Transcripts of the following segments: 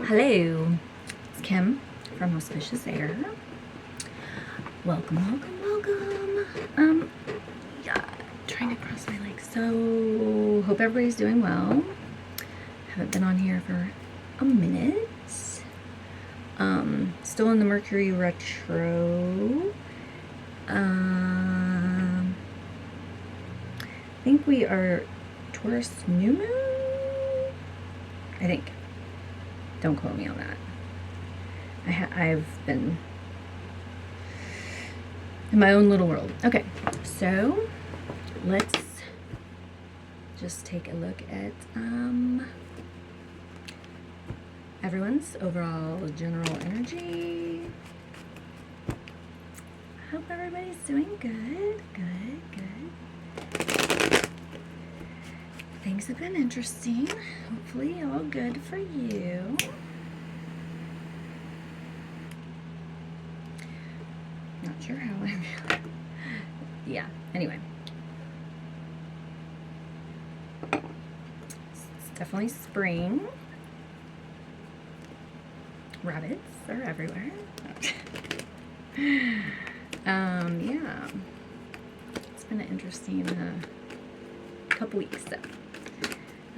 Hello, it's Kim from Auspicious Air. Welcome, welcome, welcome. Yeah, trying to cross my legs. So, hope everybody's doing well. Haven't been on here for a minute. Still in the Mercury retro. I think we are Taurus new moon. I think. Don't quote me on that. I've been in my own little world. Okay, so let's just take a look at everyone's overall general energy. Hope everybody's doing good. Things have been interesting. Hopefully all good for you. Not sure how I'm yeah, anyway. It's definitely spring. Rabbits are everywhere. Yeah. It's been an interesting couple weeks though.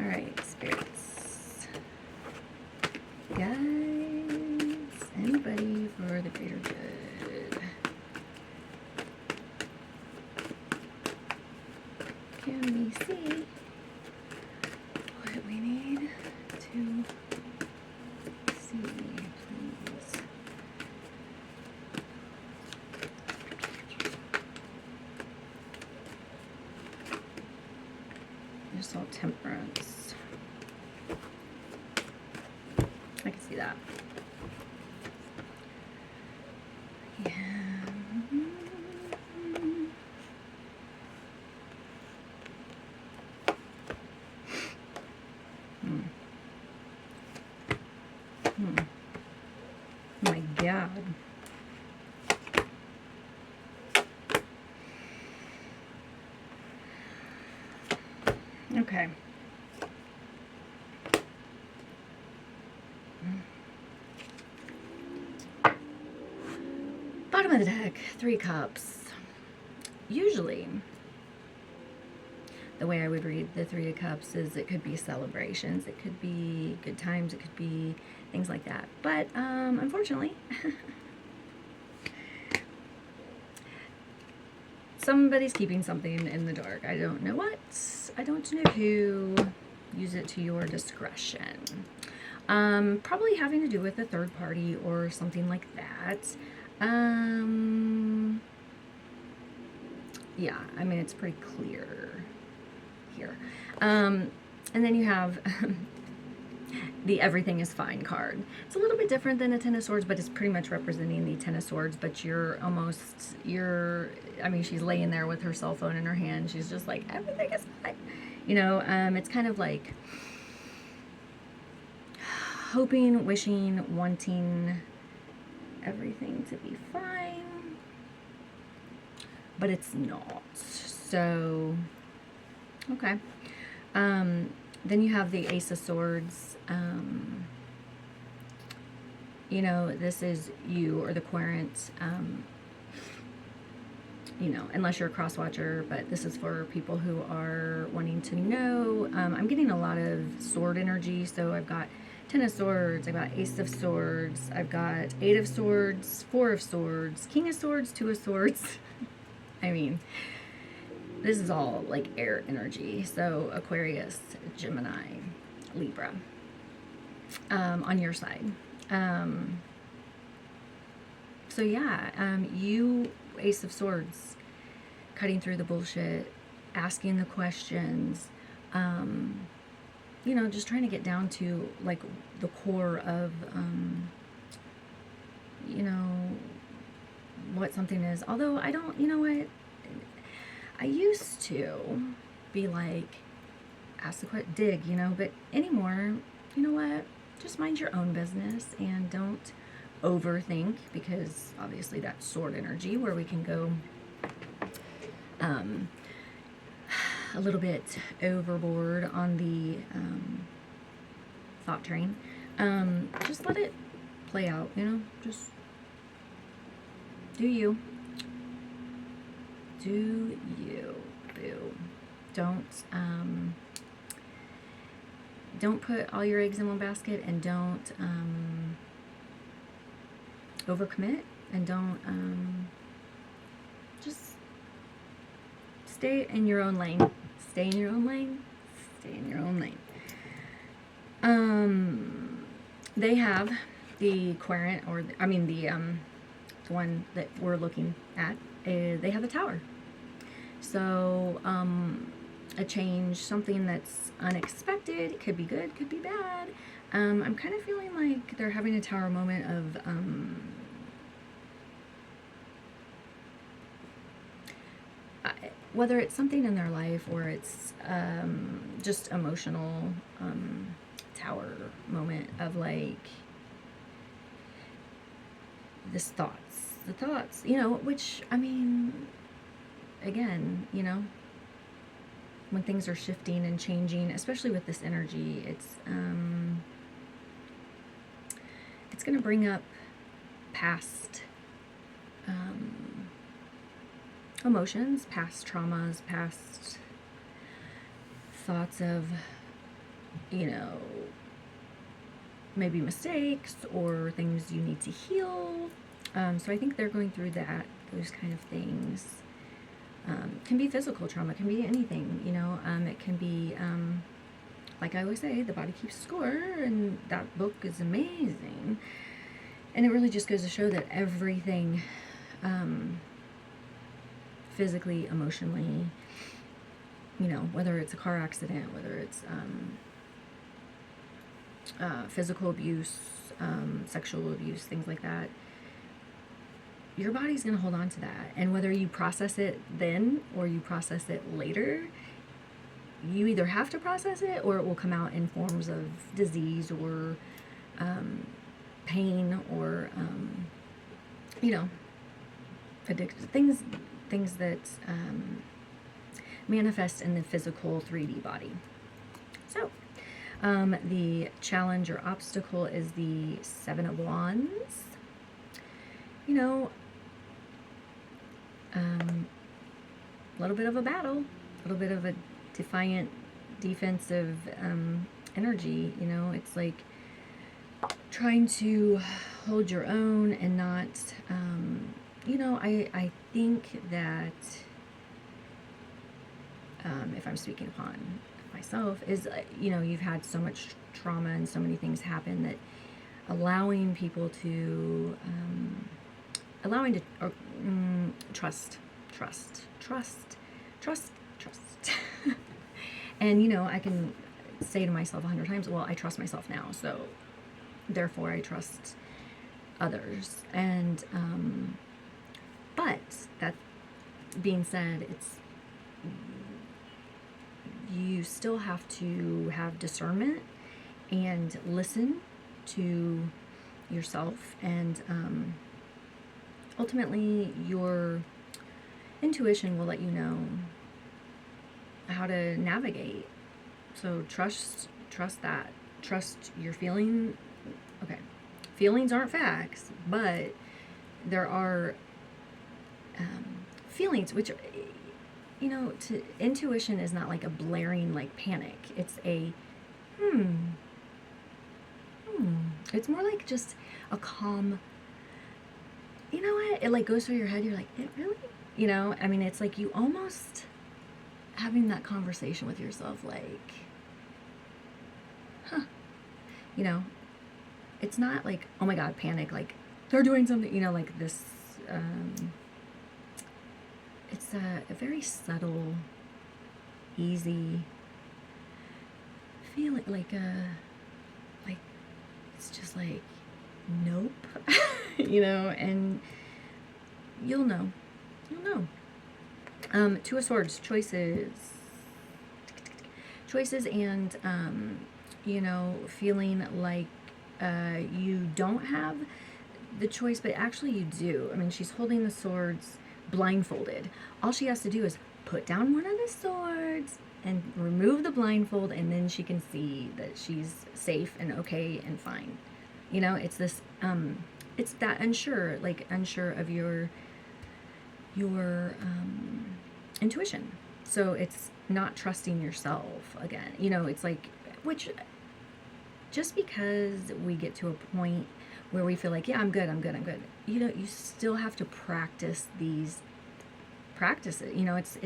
Alright, spirits. Guys, anybody for the greater good? Can we see what we need to see, please? I just saw temperance. I can see that. Yeah. Oh my God. Okay. Bottom of the deck, 3 cups. Usually, the way I would read the 3 of cups is it could be celebrations, it could be good times, it could be things like that. But unfortunately, somebody's keeping something in the dark. I don't know what. I don't know who. Use it to your discretion. Probably having to do with a third party or something like that. Yeah, I mean, it's pretty clear here. And then you have the everything is fine card. It's a little bit different than a Ten of Swords, but it's pretty much representing the Ten of Swords, but I mean, she's laying there with her cell phone in her hand. She's just like, everything is fine. You know, it's kind of like hoping, wishing, wanting everything to be fine, but it's not. So, okay. Then you have the Ace of Swords. You know, this is you or the querent, you know, unless you're a cross watcher, but this is for people who are wanting to know. I'm getting a lot of sword energy, so I've got 10 of Swords, I've got Ace of Swords, I've got 8 of Swords, 4 of Swords, King of Swords, 2 of Swords. I mean, this is all like air energy. So Aquarius, Gemini, Libra, on your side. So yeah, you, Ace of Swords, cutting through the bullshit, asking the questions, you know, just trying to get down to like the core of, you know, what something is. Although I don't, you know what, I used to be like, ask the question, dig, you know, but anymore, you know what, just mind your own business and don't overthink, because obviously that's sword energy where we can go a little bit overboard on the thought train. Just let it play out, you know? Just do you. Do you, boo. Don't put all your eggs in one basket, and don't overcommit, and don't just stay in your own lane. Stay in your own lane. Stay in your own lane. They have the Querent, or the one that we're looking at. They have the Tower. So a change, something that's unexpected. It could be good, could be bad. I'm kind of feeling like they're having a Tower moment of whether it's something in their life, or it's just emotional Tower moment of like the thoughts, you know, which, I mean, again, you know, when things are shifting and changing, especially with this energy, it's going to bring up past emotions, past traumas, past thoughts of, you know, maybe mistakes or things you need to heal. So I think they're going through those kind of things. Can be physical trauma, can be anything, you know. It can be, like I always say, the body keeps score, and that book is amazing. And it really just goes to show that everything, physically, emotionally, you know, whether it's a car accident, whether it's physical abuse, sexual abuse, things like that, your body's going to hold on to that. And whether you process it then or you process it later, you either have to process it, or it will come out in forms of disease or pain, or you know, addiction, things that manifest in the physical 3D body. So the challenge or obstacle is the Seven of Wands. You know, a little bit of a battle, a little bit of a defiant, defensive energy. You know, it's like trying to hold your own and not, you know, I think that if I'm speaking upon myself, is, you know, you've had so much trauma and so many things happen that allowing people to, trust. And, you know, I can say to myself 100 times, well, I trust myself now, so therefore I trust others. And, but that being said, you still have to have discernment and listen to yourself, and ultimately your intuition will let you know how to navigate. So trust that. Trust your feeling. Okay, feelings aren't facts, but there are feelings which, you know, intuition is not like a blaring like panic. It's a it's more like just a calm, you know what, it like goes through your head, you're like, it really, you know, I mean, it's like you almost having that conversation with yourself, like, you know, it's not like, oh my god, panic, like they're doing something, you know, like this, it's a very subtle, easy feeling, like it's just like, nope, you know, and you'll know. Two of Swords, choices, and, you know, feeling like you don't have the choice, but actually you do. I mean, she's holding the swords blindfolded. All she has to do is put down one of the swords and remove the blindfold, and then she can see that she's safe and okay and fine. You know, it's this it's that unsure, like unsure of your intuition. So it's not trusting yourself again. You know, it's like, which, just because we get to a point where we feel like, yeah, I'm good, I'm good, I'm good, you know, you still have to practice these practices. You know, it's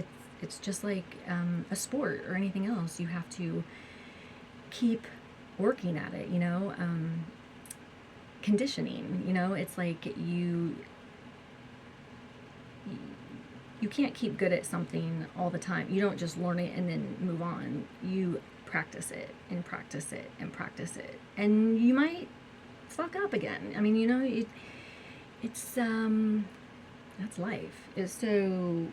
just like a sport or anything else. You have to keep working at it, you know. Conditioning, you know, it's like you can't keep good at something all the time. You don't just learn it and then move on. You practice it and practice it and practice it, and you might fuck up again. I mean, you know, it's that's life. So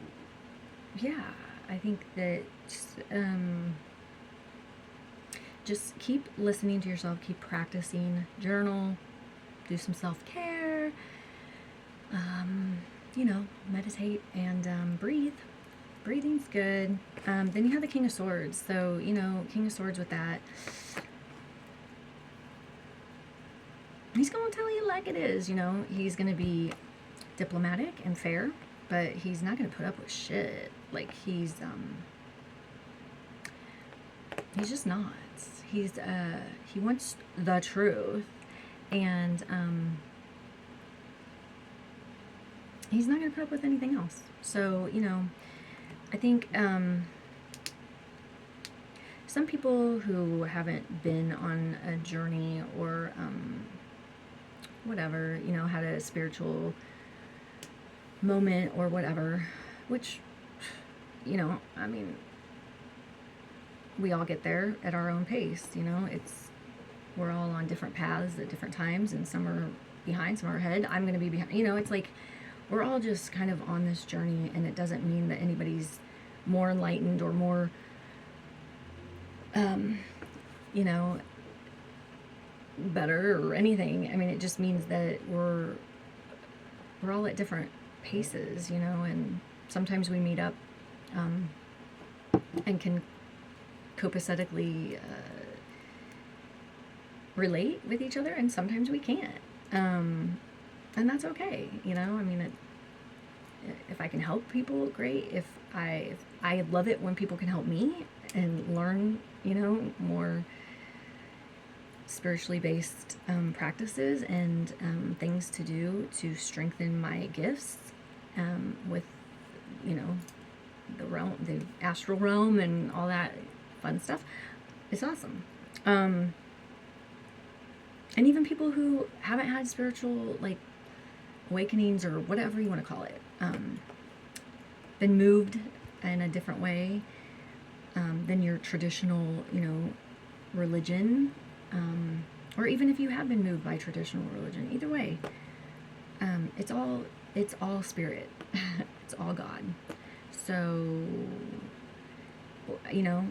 yeah, I think that just keep listening to yourself, keep practicing, journal, do some self-care, you know, meditate, and breathe. Breathing's good. Then you have the King of Swords. So, you know, King of Swords with that, he's going to tell you like it is, you know. He's going to be diplomatic and fair, but he's not going to put up with shit. Like, he's just not. He wants the truth, and he's not going to put up with anything else. So, you know, I think some people who haven't been on a journey or whatever, you know, had a spiritual moment or whatever, which, you know, I mean, we all get there at our own pace, you know. We're all on different paths at different times, and some are behind, some are ahead. I'm going to be behind, you know. It's like we're all just kind of on this journey, and it doesn't mean that anybody's more enlightened or more you know, better or anything. I mean, it just means that we're all at different paces, you know, and sometimes we meet up and can copacetically relate with each other, and sometimes we can't, and that's okay, you know. I mean, if I can help people, great. If I love it when people can help me and learn, you know, more spiritually based practices and things to do to strengthen my gifts with, you know, the astral realm and all that fun stuff. It's awesome. And even people who haven't had spiritual, like, awakenings or whatever you want to call it, been moved in a different way than your traditional, you know, religion, or even if you have been moved by traditional religion, either way, it's all spirit. It's all God. So, you know,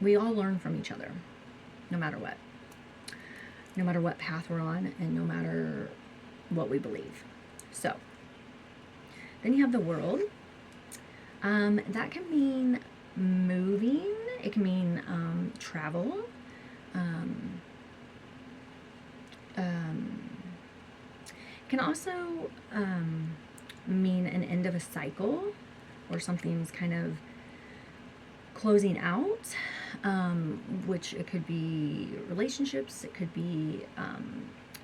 we all learn from each other, no matter what path we're on, and no matter what we believe. So then you have the world. That can mean moving. It can mean travel. Can also mean an end of a cycle, or something's kind of closing out, which it could be relationships, it could be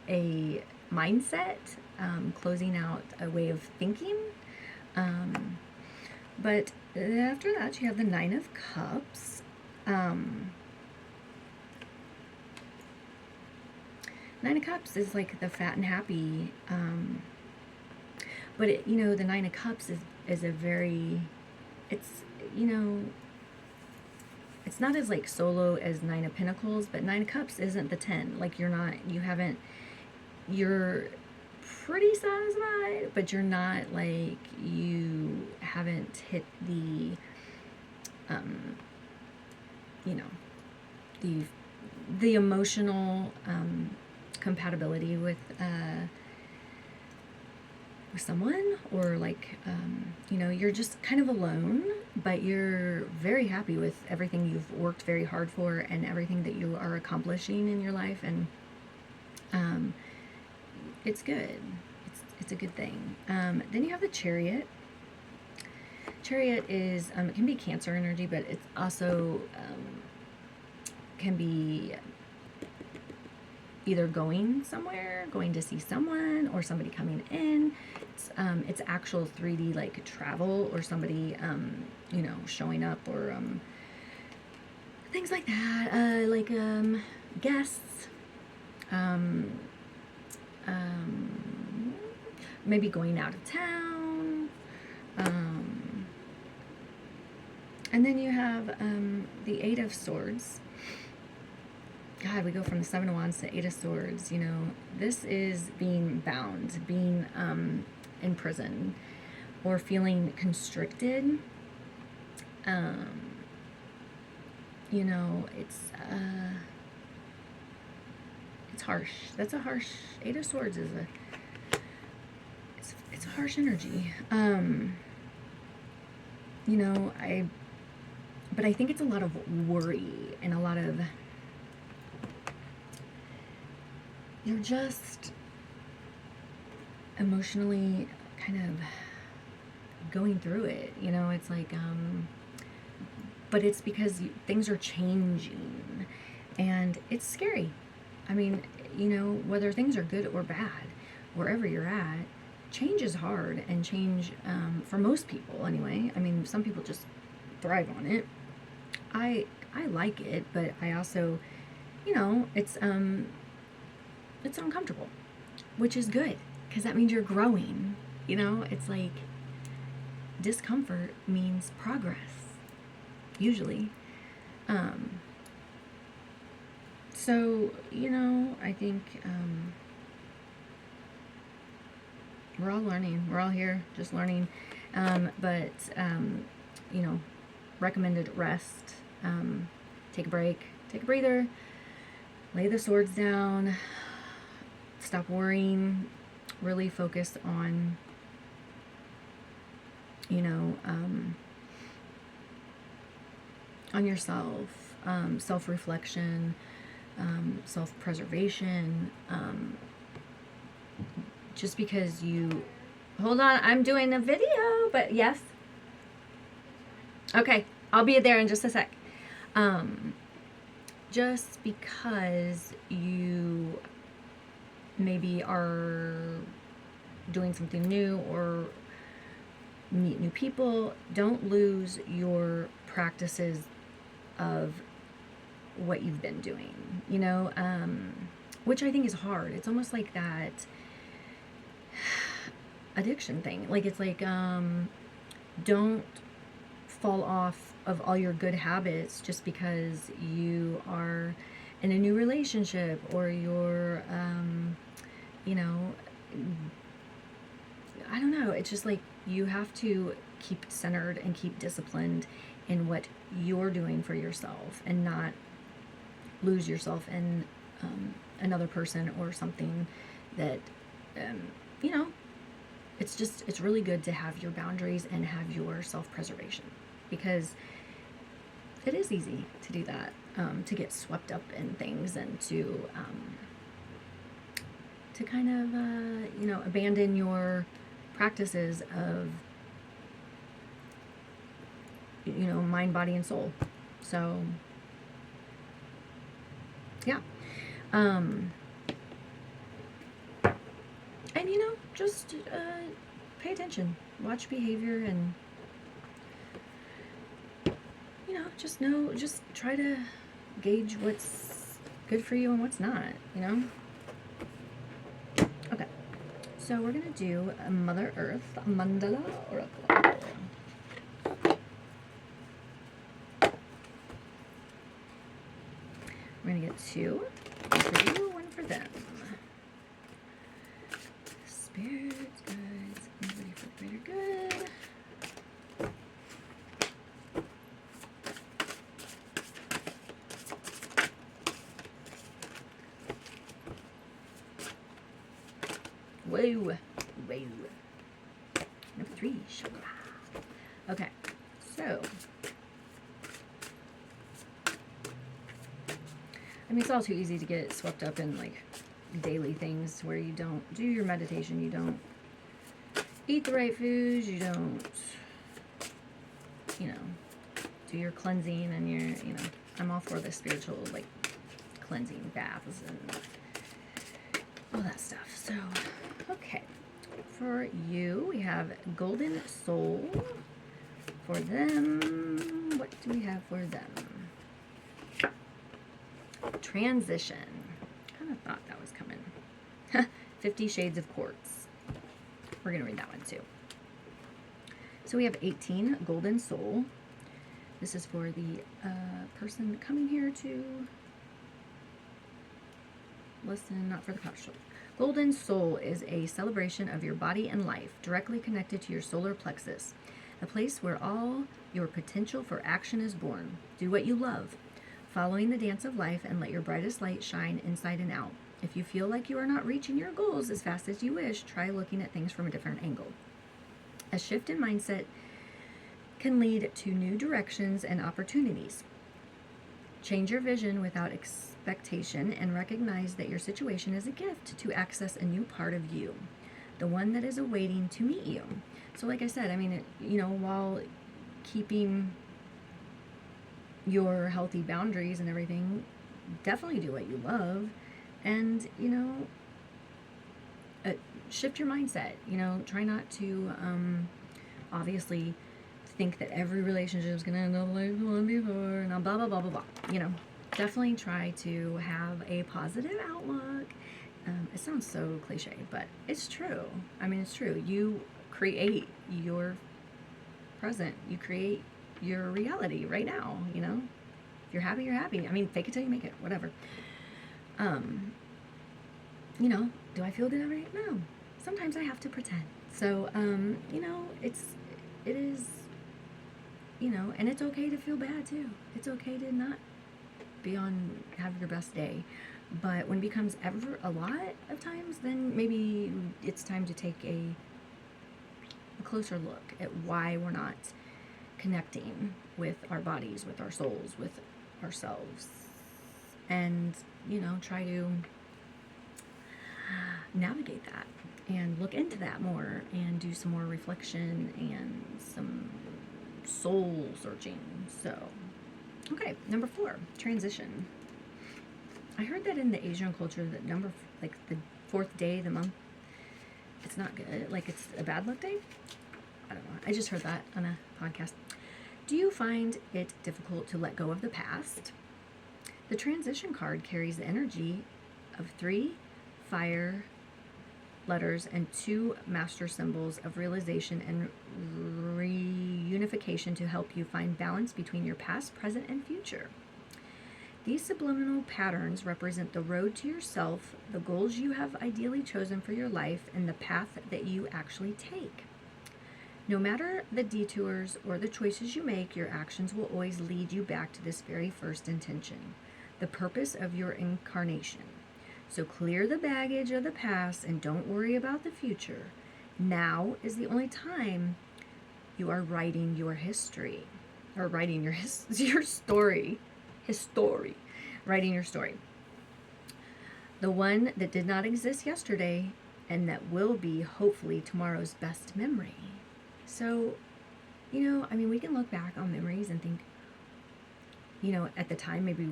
a mindset, closing out a way of thinking. But after that, you have the Nine of Cups. Nine of Cups is like the fat and happy, but it, you know, the Nine of Cups is a very, it's, you know, it's not as like solo as Nine of Pentacles, but Nine of Cups isn't the 10. Like, you're pretty satisfied, but you're not, like, you haven't hit the, you know, the emotional compatibility with with someone, or like, you know, you're just kind of alone, but you're very happy with everything you've worked very hard for and everything that you are accomplishing in your life. And um, it's good. It's a good thing. Then you have the Chariot. Chariot is, it can be Cancer energy, but it's also can be either going somewhere, going to see someone, or somebody coming in. It's actual 3D like travel, or somebody you know, showing up, or things like that, like guests, um, maybe going out of town. And then you have the Eight of Swords. God, we go from the Seven of Wands to Eight of Swords. You know, this is being bound, being in prison, or feeling constricted. You know, it's harsh. That's a harsh. Eight of Swords is it's a harsh energy. You know, but I think it's a lot of worry and a lot of, you're just emotionally kind of going through it. You know, it's like, but it's because things are changing, and it's scary. I mean, you know, whether things are good or bad, wherever you're at, change is hard, and change, for most people anyway. I mean, some people just thrive on it. I like it, but I also, you know, it's uncomfortable, which is good, because that means you're growing. You know, it's like discomfort means progress, usually. So, you know, I think we're all learning. We're all here just learning. But, you know, recommended rest. Take a break, take a breather, lay the swords down, stop worrying, really focus on, you know, on yourself, self-reflection, self-preservation. Just because you, hold on, I'm doing a video, but yes. Okay, I'll be there in just a sec. Just because you maybe are doing something new or meet new people, don't lose your practices of what you've been doing, you know, which I think is hard. It's almost like that addiction thing. Like, it's like, don't fall off of all your good habits just because you are in a new relationship, or you're, you know, I don't know. It's just like, you have to keep centered and keep disciplined in what you're doing for yourself, and not lose yourself in another person or something that, you know, it's really good to have your boundaries and have your self-preservation, because it is easy to do that, to get swept up in things, and to kind of, you know, abandon your practices of, you know, mind, body, and soul. So, yeah. And, you know, just pay attention, watch behavior, and, you know, just try to gauge what's good for you and what's not, you know? Okay, so we're gonna do a Mother Earth Mandala Oracle. We're gonna get two, one for you, one for them. Spirits, guides, everybody for the greater good. Whoa, whoa. 3 chakra. Okay, so I mean, it's all too easy to get swept up in like daily things where you don't do your meditation, you don't eat the right foods, you don't, you know, do your cleansing and your, you know, I'm all for the spiritual, like, cleansing baths and all that stuff. So, okay. For you, we have Golden Soul. For them, what do we have for them? Transition. Kind of thought that was coming. 50 Shades of Quartz. We're going to read that one too. So we have 18, Golden Soul. This is for the person coming here to listen, not for the couch. Golden Soul is a celebration of your body and life, directly connected to your solar plexus, a place where all your potential for action is born. Do what you love, following the dance of life, and let your brightest light shine inside and out. If you feel like you are not reaching your goals as fast as you wish, try looking at things from a different angle. A shift in mindset can lead to new directions and opportunities. Change your vision without expectation and recognize that your situation is a gift to access a new part of you, the one that is awaiting to meet you. So like I said, I mean, you know, while keeping your healthy boundaries and everything, definitely do what you love, and, you know, shift your mindset. You know, try not to obviously think that every relationship is going to end up like the one before, and blah, blah, blah, blah, blah. You know, definitely try to have a positive outlook. It sounds so cliche, but it's true. I mean, it's true. You create your present. You create your reality right now, you know? If you're happy, you're happy. I mean, fake it till you make it, whatever. You know, do I feel good every day? No. Sometimes I have to pretend. So, you know, it is, you know, and it's okay to feel bad too. It's okay to not have your best day. But when it becomes ever a lot of times, then maybe it's time to take a closer look at why we're not connecting with our bodies, with our souls, with ourselves. And, you know, try to navigate that and look into that more and do some more reflection and some soul searching. So, okay, number 4, transition. I heard that in the Asian culture, that like the 4th day of the month, it's not good. Like, it's a bad luck day. I don't know. I just heard that on a podcast. Do you find it difficult to let go of the past? The transition card carries the energy of 3 fire letters and 2 master symbols of realization and reunification to help you find balance between your past, present, and future. These subliminal patterns represent the road to yourself, the goals you have ideally chosen for your life, and the path that you actually take. No matter the detours or the choices you make, your actions will always lead you back to this very first intention, the purpose of your incarnation. So clear the baggage of the past and don't worry about the future. Now is the only time you are writing your history, or writing your story. Writing your story. The one that did not exist yesterday and that will be hopefully tomorrow's best memory. So, you know, I mean, we can look back on memories and think, you know, at the time, maybe,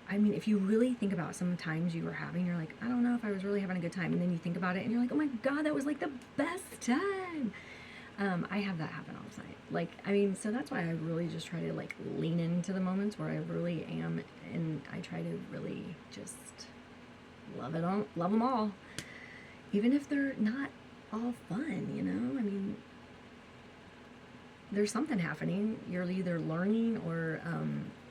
I mean, if you really think about some times you were having, you're like, I don't know if I was really having a good time. And then you think about it and you're like, oh my God, that was like the best time. I have that happen all the time. Like, I mean, so that's why I really just try to like lean into the moments where I really am. And I try to really just love them all. Even if they're not all fun, you know, I mean, there's something happening. You're either learning or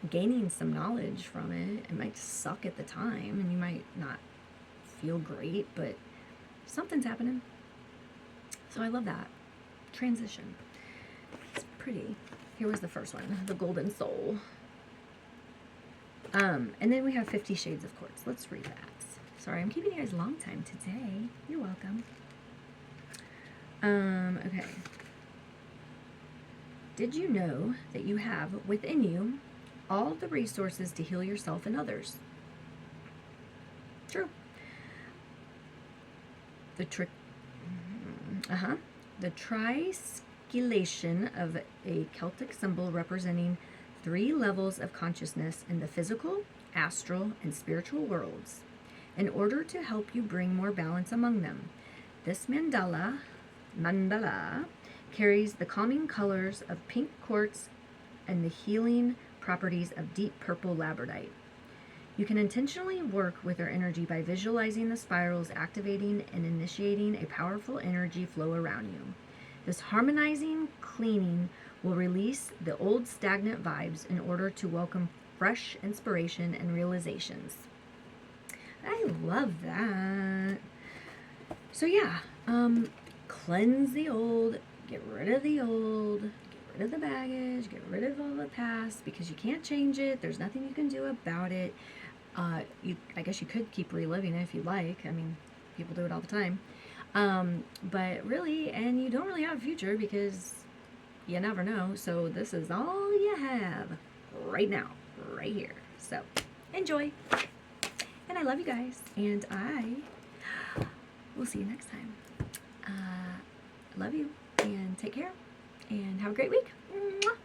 gaining some knowledge from it. It might suck at the time and you might not feel great, but something's happening. So I love that. Transition. It's pretty. Here was the first one, the Golden Soul. And then we have 50 Shades of Quartz. Let's read that. Sorry, I'm keeping you guys a long time today. You're welcome. Okay. Did you know that you have within you all the resources to heal yourself and others? True. The trick. The triskelion of a Celtic symbol representing 3 levels of consciousness in the physical, astral, and spiritual worlds, in order to help you bring more balance among them. This mandala carries the calming colors of pink quartz and the healing properties of deep purple labradorite. You can intentionally work with their energy by visualizing the spirals activating and initiating a powerful energy flow around you. This harmonizing cleaning will release the old stagnant vibes in order to welcome fresh inspiration and realizations. I love that. So yeah, cleanse the old, get rid of the old, get rid of the baggage, get rid of all the past, because you can't change it. There's nothing you can do about it. I guess you could keep reliving it if you like. I mean, people do it all the time. But really, and you don't really have a future because you never know. So this is all you have right now, right here. So enjoy. And I love you guys. And I will see you next time. Love you and take care and have a great week. Mwah.